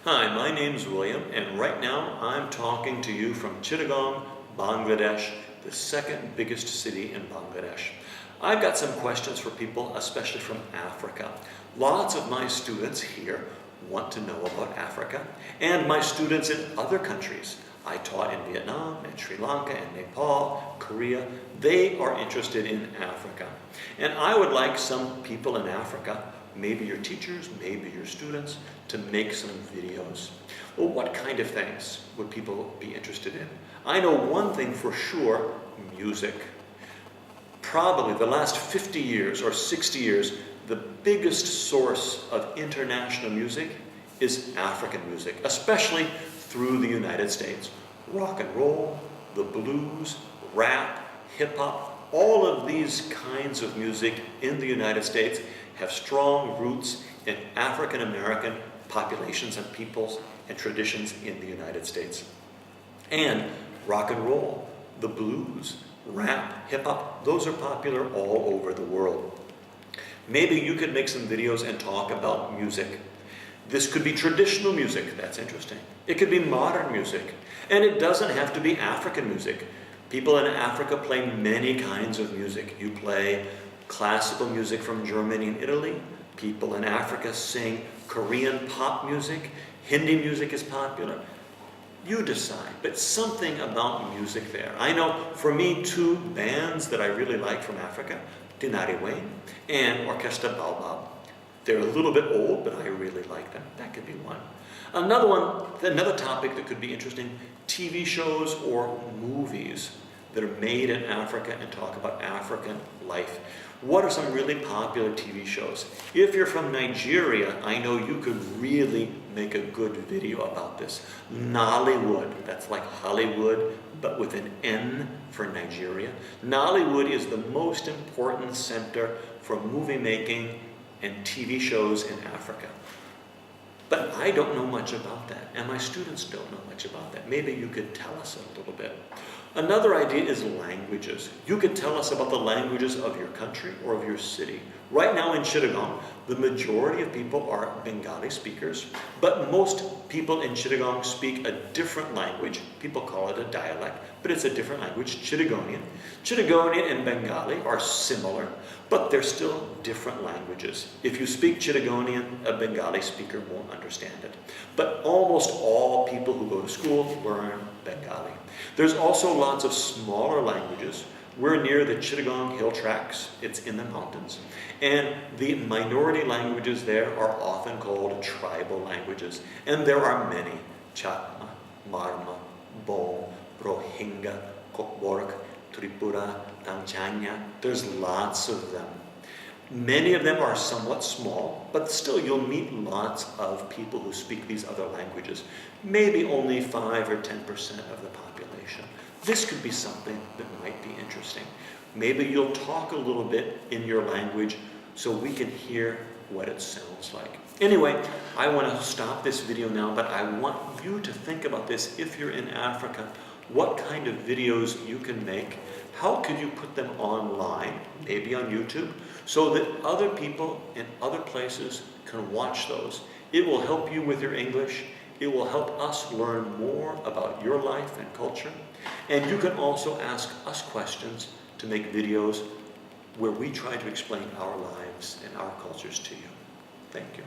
Hi, my name's William, and right now I'm talking to you from Chittagong, Bangladesh, the second biggest city in Bangladesh. I've got some questions for people, especially from Africa. Lots of my students here want to know about Africa, and my students in other countries. I taught in Vietnam, and Sri Lanka, and Nepal, Korea. They are interested in Africa. And I would like some people in Africa, maybe your teachers, maybe your students, to make some videos. Well, what kind of things would people be interested in? I know one thing for sure, music. Probably the last 50 years or 60 years, the biggest source of international music is African music, especially through the United States. Rock and roll, the blues, rap, hip-hop, all of these kinds of music in the United States have strong roots in African American populations and peoples and traditions in the United States. And rock and roll, the blues, rap, hip-hop, those are popular all over the world. Maybe you could make some videos and talk about music. This could be traditional music, that's interesting. It could be modern music, and it doesn't have to be African music. People in Africa play many kinds of music. You play classical music from Germany and Italy. People in Africa sing Korean pop music. Hindi music is popular. You decide, but something about music there. I know for me, two bands that I really like from Africa, Tinari Wayne and Orchestra Baobab. They're a little bit old, but I really like them. That could be one. Another topic that could be interesting, TV shows or movies that are made in Africa and talk about African life. What are some really popular TV shows? If you're from Nigeria, I know you could really make a good video about this. Nollywood, that's like Hollywood, but with an N for Nigeria. Nollywood is the most important center for movie making and TV shows in Africa. But I don't know much about that, and my students don't know much about that. Maybe you could tell us a little bit. Another idea is languages. You could tell us about the languages of your country or of your city. Right now in Chittagong, the majority of people are Bengali speakers, but most people in Chittagong speak a different language. People call it a dialect, but it's a different language, Chittagonian. Chittagonian and Bengali are similar, but they're still different languages. If you speak Chittagonian, a Bengali speaker won't understand it. But almost all people who go to school learn Bengali. There's also lots of smaller languages. We're near the Chittagong Hill Tracts. It's in the mountains. And the minority languages there are often called tribal languages. And there are many. Chakma, Marma, Bol, Rohingya, Kokborok, Tripura, Tangchanya. There's lots of them. Many of them are somewhat small, but still you'll meet lots of people who speak these other languages. Maybe only 5 or 10% of the population. This could be something that might be interesting. Maybe you'll talk a little bit in your language so we can hear what it sounds like. Anyway, I want to stop this video now, but I want you to think about this if you're in Africa. What kind of videos you can make? How could you put them online, maybe on YouTube, so that other people in other places can watch those? It will help you with your English. It will help us learn more about your life and culture. And you can also ask us questions to make videos where we try to explain our lives and our cultures to you. Thank you.